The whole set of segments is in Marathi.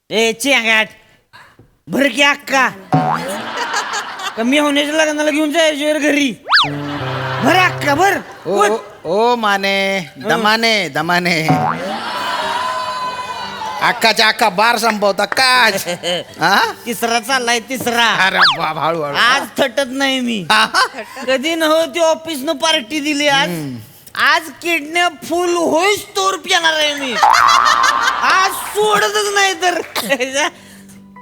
ए चेंगाट भर की अक्का कमी होण्याच्या लग्नाला घेऊन जायचे घरी भर अक्का भर ओ ओ माने दमाने दमाने अक्काच्या अक्का बार संपवता काच तिसरा चाललाय तिसरा अरे बाप हळू हळू आज थटत नाही मी कधी न हो ती ऑफिस न पार्टी दिली आज आज किडनॅप फुल होईस तोर पिणार आहे मी आज सोडतच नाही तर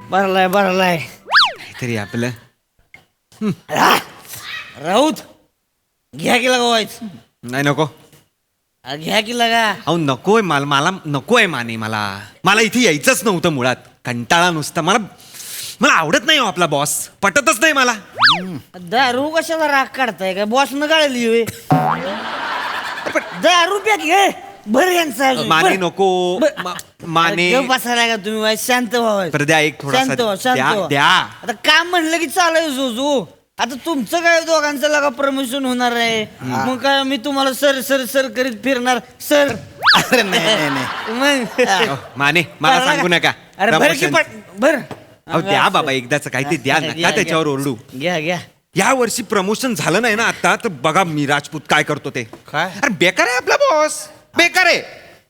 भरलाय तरी आपलं राऊत घ्या की लगावायच नाही नको घ्या की लगा अहो नकोय मला नकोय माने मला इथे यायचंच नव्हतं मुळात कंटाळा नुसता मला आवडत नाही हो आपला बॉस पटतच नाही मला दारू कशाला राग काढताय का बॉस न गाळली होय दारू प्या घे भर यांचा माने नको माने बसायला का तुम्ही वाईस शांत व्हावं पर द्या एक थोडासा शांत व्हा शांत व्हा द्या आता काम म्हणलं की चालाय जो आता तुमचं काय दोघांचं लगा प्रमोशन होणार आहे मग काय मी तुम्हाला सर सर सर करीत फिरणार सर अरे नाही नाही मग माने मला सांगू नका अरे भर की Promotion. भर अहो द्या बाबा एकदाच काहीतरी द्या नका त्याच्यावर ओरडू घ्या घ्या या वर्षी प्रमोशन झालं नाही ना आता तर बघा मी राजपूत काय करतो ते काय? अरे बेकार आहे आपला बॉस बेकार आहे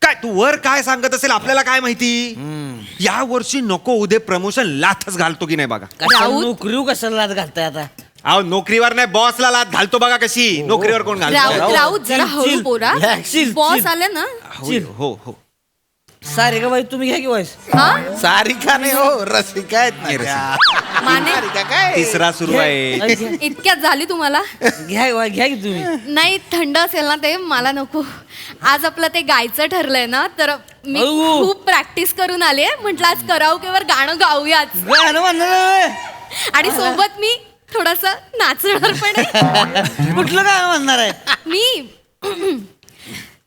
काय तू वर काय सांगत असेल आपल्याला काय माहिती या वर्षी नको उद्या प्रमोशन लाथच घालतो की नाही बघा कशाला नोकरी कशाला लाद घालताय आता अहो नोकरीवर नाही बॉसला लाथ घालतो बघा कशी नोकरीवर कोण घालतो राऊत जरा हळू बोला चिल, बॉस चिल. आले ना हो हो सारे का बाई तुम्ही घ्या की वाईस हा सारिका नाही हो रसिका आहेत माझ्या. माने सारिका काय तिसरा सुरू आहे इतक्यात झाली तुम्हाला घ्या की तुम्ही नाही थंड असेल ना ते मला नको आज आपलं ते गायचं ठरलंय ना तर मी अहो. खूप प्रॅक्टिस करून आले म्हटलं आज कराओकेवर गाणं गाऊयाच गाणं म्हणणार आणि सोबत मी थोडस नाचणार पण आहे. कुठलं गाणं म्हणणार आहे मी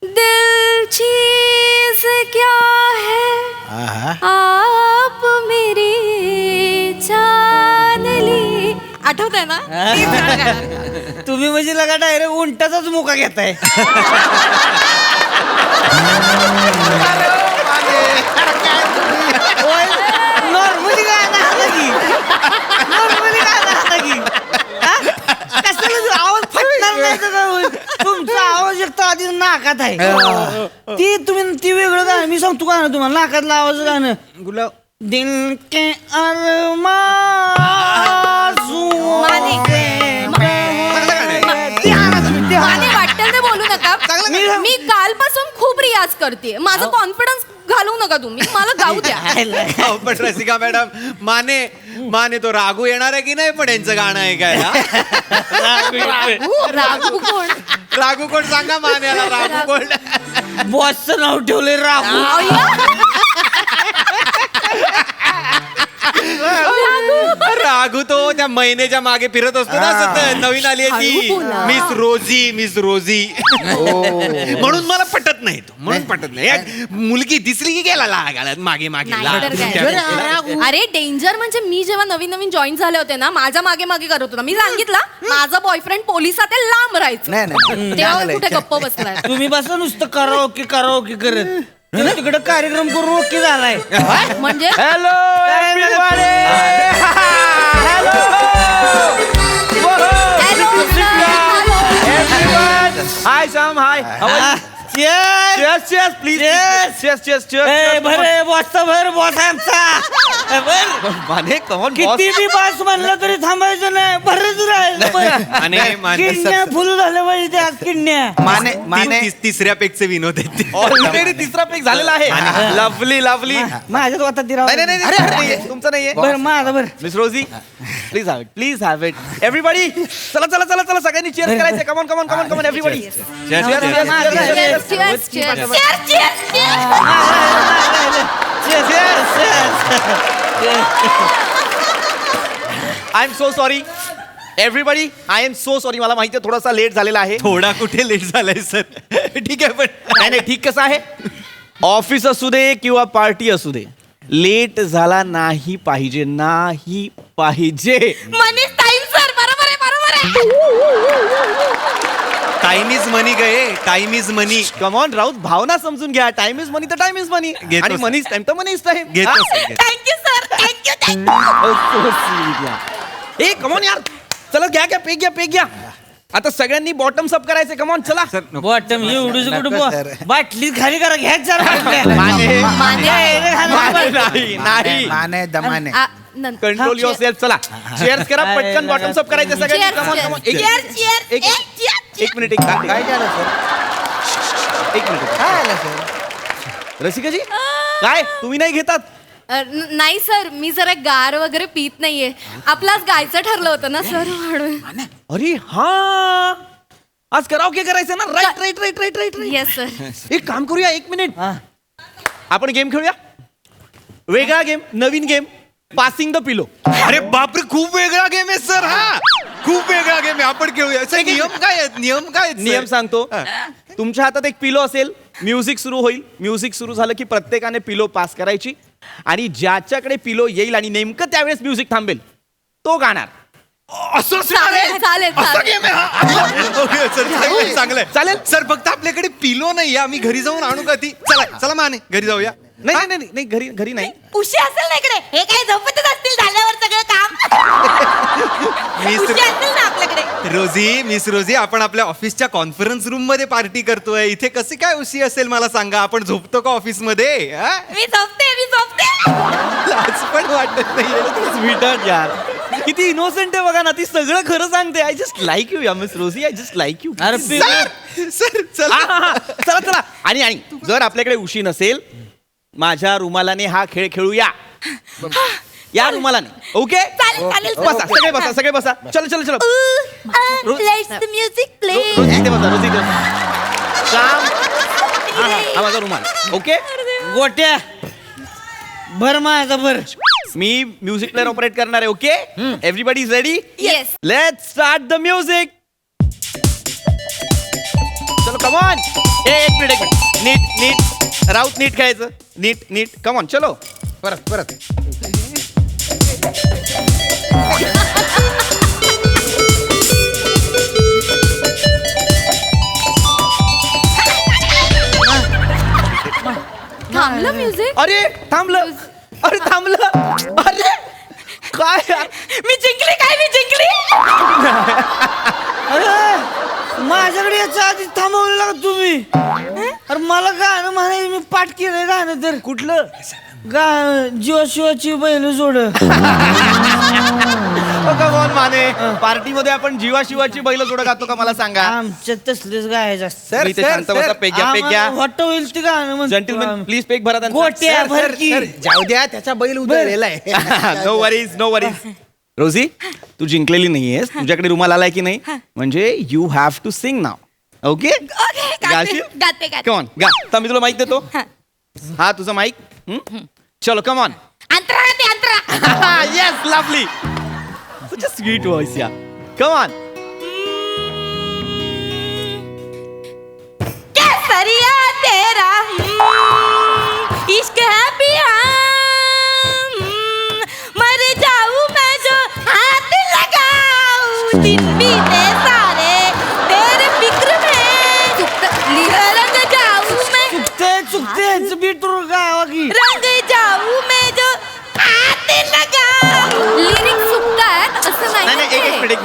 दिल चीज क्या है आहा. आप मेरी जान ली आठवत आहे ना तुम्ही म्हणजे लगा डायरेक्ट उंटाचाच मुका घेताय नॉर्मली गाणं आलं की नॉर्मली गाणं आलं की हा? कशाला आवाज फटणार नाही तर काय होईल? तुमचा आवाज एक तर आधी नाकात आहे ती वेगळं गाणं मी सांगतो गाणं तुम्हाला नाकातलं आवाज गाणं गुलाब दिल के अरमा माने वाटेल ते बोलू नका मी कालपासून खूप रियाज करते माझं कॉन्फिडन्स घालवू नका तुम्ही मला गाऊ द्या अहो, पण रसिका मॅडम माने तो रागू येणार आहे की नाही पण यांचं गाणं आहे काय रागू कोण रागू कोण सांगा मान्याला रागू कोण बॉसचं नाव ठेवलंय राहू रागू तो त्या महिन्याच्या मागे फिरत असतो ना सतत नवीन आली आहे ती हळू बोला. मिस रोजी म्हणून मला पटत नाही तो म्हणून पटत नाही एक मुलगी दिसली की गेला लागायला मागे मागे नाही तर काय. अरे डेंजर म्हणजे मी जेव्हा नवीन नवीन जॉईन झाले होते ना माझ्या मागे मागे करत होता मी सांगितलं माझा बॉयफ्रेंड पोलिसात आहे, लांब राहायचं नाही नाही तेव्हा चांगलंय. कुठे गप्प बसलाय तुम्ही बसा नुसतं कराओके करत तिकडे कार्यक्रम करून ओके झालाय म्हणजे hello Hi Sam, hi. How are you? Cheers, please. Cheers. भर बॉसचा भर बॉस आमचा भर माने, come on, boss. किती बी बॉस म्हणलं तरी थांबायचं नाही भरच राहायचं किडण्या फुल झालं पाहिजे त्या किडण्या माने तिसऱ्या पेकचे विनोद आहेत ते. Already तिसरा पेक झालेला आहे. Lovely. माझ्यात होता ती नाही, नाही, राव नाही, नाहीये. तुमचं नाहीये. बर माझा बर Miss Rosie, please have it. Everybody, चला सगळ्यांनी cheers करायचं. Come on, everybody. Cheers. Cheers, cheers. I'm so sorry. Everybody, I am so sorry. मला माहिती आहे थोडासा लेट झालेला आहे. थोडा कुठे लेट झालाय सर ठीक आहे पण नाही ठीक कसं आहे ऑफिस असू दे किंवा पार्टी असू दे लेट झाला नाही पाहिजे मनीष टाइम सर बरोबर आहे टाइम इज मनी गए, time is money. Come on Raut, भावना समजून घ्या. टाइम इज मनी तर टाइम इज मनी, घेतो, आणि sir. मनी इज टाइम तर मनी इज टाइम. घेतो sir, घेतो. थँक्यू सर थँक्यू ए कमॉन यार, चला घ्या पे घ्या. आता सगळ्यांनी बॉटम्स अप करायचे. कमॉन चला. सर नको. बॉटम एवढीच नको, कुठं sir. बाटली खाली करा घ्याच जरा माने माने. नाही माने दमाने कंट्रोल युअर सेल्फ. चला चेअर्स करा पटकन. बॉटम्स अप करायचे सगळ्यांनी. Cheers, come on cheers. Come on. Cheers. एक मिनिट काय झालं सर? एक मिनिट. काय झालं सर? रसिकाजी काय तुम्ही नाही घेतात? नाही सर, मी जरा गार वगैरे पित नाहीये. आपलाच गायचं ठरलं होतं ना सर म्हणून. अरे हा, आज कराओके करायचं ना. राईट. Yes sir. एक काम करूया. एक मिनिट आपण गेम खेळूया. वेगळा गेम, नवीन गेम. Passing the pillow. अरे बापरे, खूप वेगळा गेम आहे सर हा. खूप वेगळा गेम आहे, आपण खेळूया. सर, नियम काय आहेत? नियम काय आहेत, sir? नियम सांगतो. तुमच्या हातात एक पिलो असेल. म्युझिक सुरू होईल. म्युझिक सुरू झालं की प्रत्येकाने पिलो पास करायची, आणि ज्याच्याकडे पिलो येईल आणि नेमकं त्यावेळेस म्युझिक थांबेल तो गाणार. असं असणार आहे? चालेल असा चालेल गेम आहे हा? ओके सर, चांगलंय. चालेल. सर, फक्त आपल्याकडे पिलो नाही, आम्ही घरी जाऊन आणू का ती? चला माने घरी जाऊया. नाही घरी नाही. उशी असेल ना इकडे. हे काय झोपतच असतील झाल्यावर सगळं काम. मिस उशी असेल ना आपल्याकडे. मिस रोजी, आपण आपल्या ऑफिसच्या कॉन्फरन्स रूम मध्ये पार्टी करतोय. इथे कशी काय उशी असेल मला सांगा. आपण झोपतो का ऑफिस मध्ये? मी झोपते. लाज पण वाटत नाही. स्वीटहार्ट यार, किती इनोसेंट आहे बघा ना. ती सगळं खरं सांगते. आय जस्ट लाईक यू या miss Rosie. I just like you. अरे सर चला. चला. आणि जर आपल्याकडे उशी नसेल, माझ्या रुमालाने हा खेळ खेळूया. या रुमालाने. ओके, चालेल. बसा सगळे बसा. चलो. Let the music play. रोजी इथे बसा. काम. हा माझा रुमाल. ओके, गोट्या भर माझा भर. मी म्युझिक प्लेअर ऑपरेट करणार आहे. Okay, everybody is ready? Yes. Let's start the music. चलो कम ऑन. एक मिनिट. नीट राऊत, नीट खेळायचं. नीट कम ऑन. चलो परत थांबलं म्युझिक. अरे थांबलं. अरे काय यार? मी जिंकली. अरे माझ्याकडे याच्या आधी थांबवलेला का तुम्ही? अरे मला गाणं म्हणाय, मी पाठ केलंय गाणं. तर कुठलं जीवा शिवाची बैल जोड. माने, पार्टी मध्ये आपण जीवा शिवाची बैल जोड गातो का मला सांगा. आमच्या तसलेच गायचं असतं. सर, मी ते शांत बसा. पेक घ्या. वाटत होईल ते गाणं जेंटलमॅन म्हणतो. प्लीज पेक भरा. गोट्या भर की. जाऊ द्या, त्याचा बैल उधळलेला आहे. No worries. रोजी, तू जिंकलेली नाहीयेस. तुझ्याकडे रुमाल आलाय की नाही, म्हणजे यू हॅव टू सिंग नाव. ओके, गाते. कम ऑन गा. तर मी तुला माईक देतो. हा तुझा माईक. चलो come on. Antara. Yes, lovely. Such a sweet voice, yeah. Come on. केसरिया तेरा इश्क है पिया. मर जाऊं मैं जो हाथ लगाऊं. दिन बीते सारे तेरे फिक्र में. रंग जाऊं मैं. चुकते यांचं बीट गावा की. रंग जाऊं मैं जो हाथ लगाऊं. लिरिक्स चुकतात असं नाही नाही. एक मिनिट.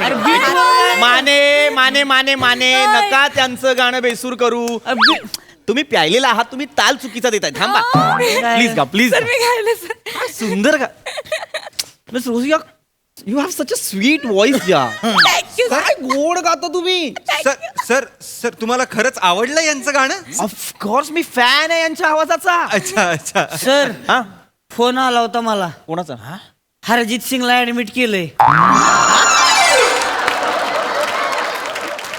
माने नका त्यांचं गाणं बेसूर करू. तुम्ही प्यायलेला आहात. तुम्ही ताल चुकीचा देताय. थांबा प्लीज सर मी गायलं सर. काय सुंदर का miss Rosie, you have such a sweet voice. या थँक्यू. काय गोड गातो तुम्ही. सर तुम्हाला खरंच आवडलं यांचं गाणं? ऑफकोर्स मी फॅन आहे यांच्या आवाजाचा. अच्छा. सर हा, फोन आला होता मला. कोणाचा? हरजित सिंगला ऍडमिट केलंय.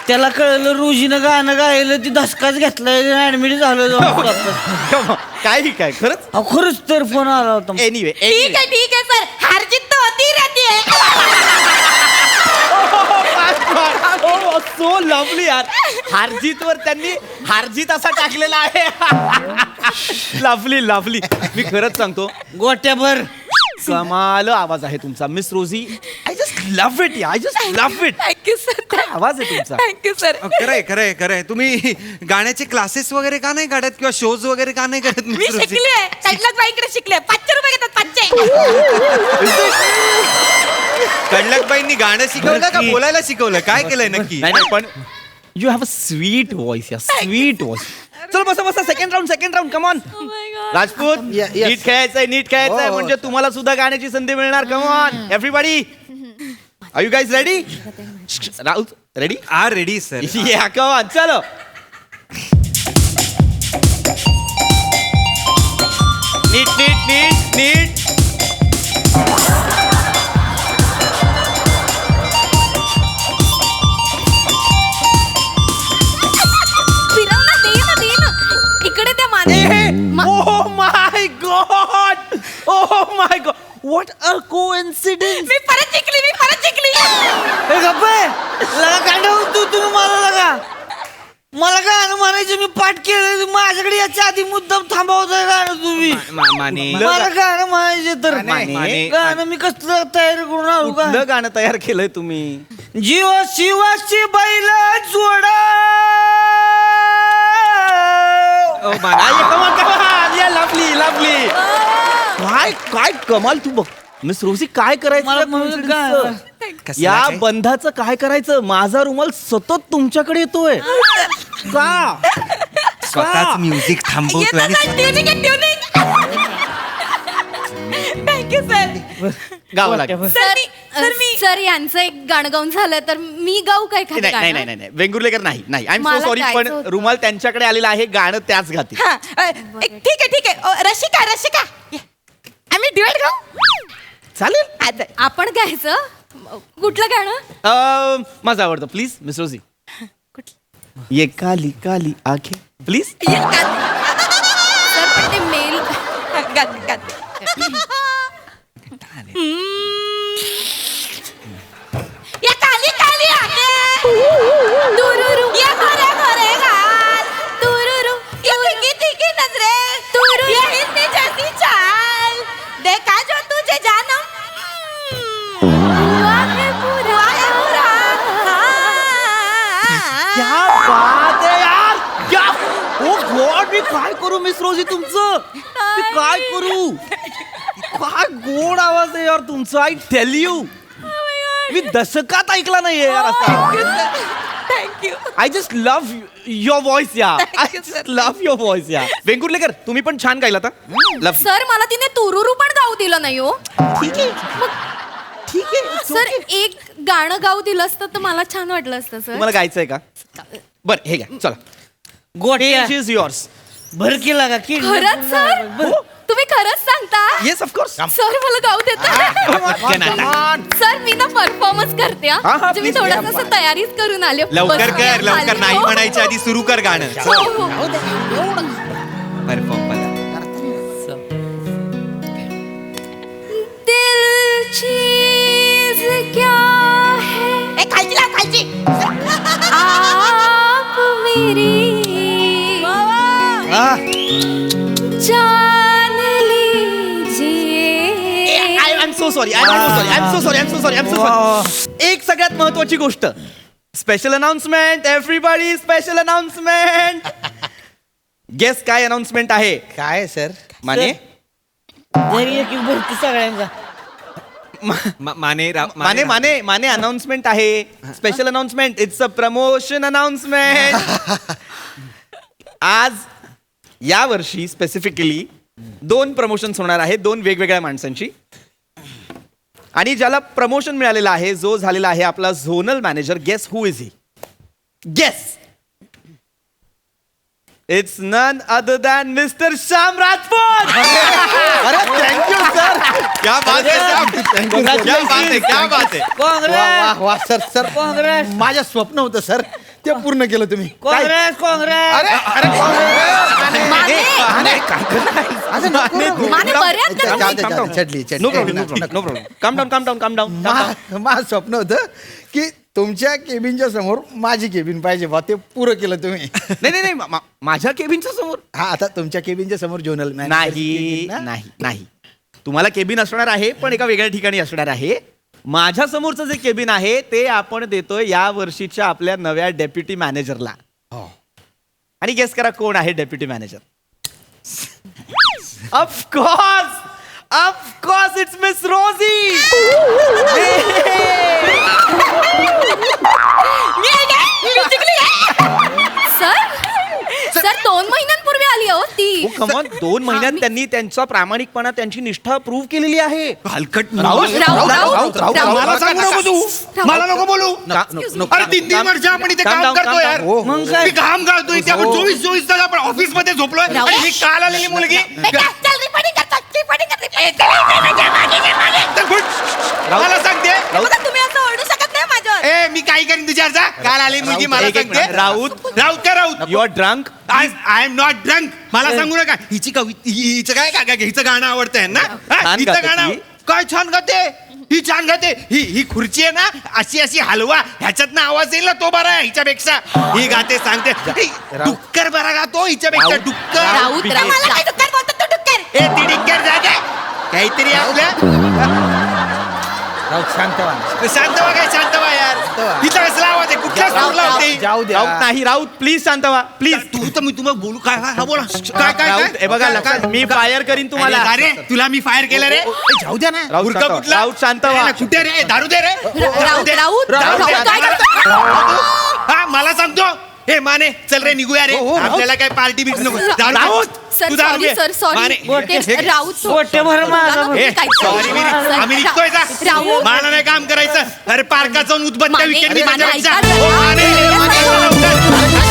त्याला कळलं रोजीनं गाणं गायलं, ती धसकाच घेतलाय, ऍडमिट झालं. काय खरंच? खरंच तर फोन आला होता. एनिवे ठीक है सर. हार जीत तो होती रहती है. सो लवली यार. हारजीत वर त्यांनी हारजीत असा टाकलेला आहे. लवली. मी खरंच सांगतो, गोट्याभर कमाल आवाज आहे तुमचा miss Rosie. I just love it I just love it. Thank you sir. आवाज आहे तुमचा. Thank you sir. खरंय खरंय खरंय. तुम्ही गाण्याचे क्लासेस वगैरे का नाही काढत किंवा शोज वगैरे का नाही करत? मी शिकले कडलक बाईकडे शिकले. 500 रुपये घेतात. 500. कडलकबाईंनी गाणं शिकवलं का बोलायला शिकवलं? काय केलंय नक्की? नाही पण you have a sweet voice yeah sweet voice. चल बसा second round come on. Oh my God. Rajput Yeah, yes. नीट खेळायचंय हो. म्हणजे तुम्हाला सुद्धा गाण्याची संधी मिळणार. Come on everybody. Are you guys ready? Raut ready? Are ready sir. Yeah come on चलो. नीट. फिरव ना, दे ना. इकडे त्या Oh my God! What a coincidence! मी परत जिंकली. ए गप्पे लगा कांडा तुम्ही मला गाणं म्हणायचं मी पाठ केलं. माझ्याकडे याच्या आधी मुद्दाम थांबवतोय गाणं तुम्ही. माने मला गाणं म्हणायचे तर माने. गाणं मी कसलं तयारी करून आणू का? कुठलं गाणं तयार केलंय तुम्ही? जीव शिवाची बैल जोडा. लवली. काय कमाल तू बघ मिस रोजी. काय करायचं मला या म्हणून coincidence चं? या बंधाचं काय करायचं? माझा रुमाल सतत तुमच्याकडे येतोय का? स्वतःच म्युझिक थांबवतोय आणि थँक्यू सर. गावं लागेल. सर यांचं एक गाणं गाऊन झालं तर मी गाऊ काय खाली नाही वेंगुर्लेकर नाही आय एम सो मला सॉरी गायचं पण होतं. रुमाल त्यांच्याकडे आलेला आहे. गाणं त्याच घाते. ठीक आहे. रशिका आम्ही डिवाइड गाऊ. चालेल. आपण गायचं कुठलं गाणं? माझं आवडतं प्लीज मिस रोजी. ये काली काली आखे प्लीज. सर पण ते मेल या काली काली आखे तुरुरु या गोरे गोरे गाल तुरुरु या तिकी तिकी नजरे तुरुरु या हिंदी जैसी चाल देखा जो तुझे जानम आखे पूरा क्या बात है यार. क्या ओ गॉड मी काय करू मिस रोजी तुमचं? मी काय करू? काय गोड आवाज आहे यार तुमचा. आय टेल यू मी दशकात ऐकला नाहीये यार असा. Thank you. I just love your voice या. I just love your voice या. वेंगुर्लेकर तुम्ही पण छान गायलात. लव्ह. सर मला तिने तुरुरु पण गाऊ दिलं नाही हो. ठीक आहे सर एक गाणं गाऊ दिलं असतं तर मला छान वाटलं असतं सर. तुम्हाला गायचंय का? बरं हे घ्या चला. गोट्या इज युअर्स. भर केला का की खरंच सर तुम्ही खरंच सांगता? Yes of course. सर मला गाऊ देता? सर मी ना परफॉर्मन्स करते हा. हा, म्हणजे मी please, थोडस असं तयारीच करून आले. लवकर बसून कर लवकर. आले. नाही हो. म्हणायच्या आधी सुरू कर गाणं. हो, हो. परफॉर्म दिल चीज क्या है आप मेरी जान लीजिए. I am so sorry. एक सगळ्यात महत्वाची गोष्ट. Special announcement everybody. Special announcement. Guess काय अनाउन्समेंट आहे? काय सर? माने घरी एक भरती सगळ्यांचा. माने अनाउन्समेंट आहे. Special announcement. It's a promotion announcement. आज या वर्षी स्पेसिफिकली 2 प्रमोशन्स होणार आहेत 2 वेगवेगळ्या माणसांची. आणि ज्याला प्रमोशन मिळालेलं आहे जो झालेला आहे आपला zonal manager. Guess who is he? Guess. It's none other than mister Shyam Rajput. अरे थँक्यू सर. क्या बात है. क्या बात है. काँग्रेस वा सर सर काँग्रेस माझं स्वप्न होतं सर ते पूर्ण केलं तुम्ही. काँग्रेस अरे अरे माने बऱ्याच चढली नो प्रॉब्लेम. काम डाऊन. माझं स्वप्न होतं की तुमच्या केबिनच्या समोर माझी केबिन पाहिजे बा. ते पुरं केलं तुम्ही. नाही माझ्या केबिनच्या समोर हा आता तुमच्या केबिनच्या समोर जोनल नाही. तुम्हाला केबिन असणार आहे पण एका वेगळ्या ठिकाणी असणार आहे. माझ्या समोरचं जे केबिन आहे ते आपण देतोय या वर्षीच्या आपल्या नव्या डेप्युटी मॅनेजरला. आणि गेस करा कोण आहे deputy manager? Of course it's miss Rosie. Sir 2 महिन्यांपूर्वी आली हो ती. कमॉन 2 महिन्यात त्यांनी त्यांचा प्रामाणिकपणा त्यांची निष्ठा प्रूव्ह केलेली आहे. हलकट राऊत. मला सांगू नको तू, मला नको बोलू. अरे 3 वर्ष आपण इथे काम करतो यार. मग काय? मी काम करतो इथे आपण 24 तास आपण ऑफिस मध्ये झोपलोय. राहुल. आणि ही काल आलेली मुलगी मला सांगते तुम्ही असं ओरडू शकत नाही माझ्यावर. ए मी काही करीन तुझ्या अर्जा. काल आलेली मुलगी मला एक सांगते मिनिट. राऊत का Raut? You are drunk. I am not drunk. मला सांगू नका. हिचं काय हिचं गाणं आवडतंय ना? छान हिचं गाते गाणं ती. काय छान गाते. ही छान गाते. ही खुर्ची आहे ना अशी हलवा ह्याच्यात ना आवाज येईल ना तो बरा आहे हिच्यापेक्षा. ही गाते सांगते. डुक्कर बरा गातो हिच्यापेक्षा. डुक्कर राऊत मला काय डुक्कर बोलतो तू डुक्कर. ए ती डिक्कर जागे काहीतरी आपल्या शांत व्हा काय शांत व्हा यार. हिचा कसला आवाज आहे कुठल्या सूरला होते. जाऊ दे. राऊत नाही. राऊत प्लीज शांत व्हा प्लीज. तू तर मी तुम्हाला बोलू काय हा बोला काय काय राऊत हे बघा लक्षात मी फायर करीन तुम्हाला. अरे तुला मी फायर केलं रे. जाऊ द्या ना. राऊत गुरखा शांत व्हा. कुठला राऊत शांत व्हा. कुठे रे दारू दे रे. राऊत दारू दे. काय करतो? हा मला सांगतो. हे माने चल रे निघूया रे. आपल्याला काय पार्टी बिट नको. दारू सर तू दारू सॉरी घे. Sir sorry. माने, राऊत गोटे भर माझा. सॉरी आम्ही निघतोय जा. राऊत. मला नाही काम करायचं. अरे पार्कात जाऊन उदबत्त्या माने, विकेट मी माने, त्याच्यापेक्षा. ऐका ना. ओ, माने, माने, माने, माने. लवकर.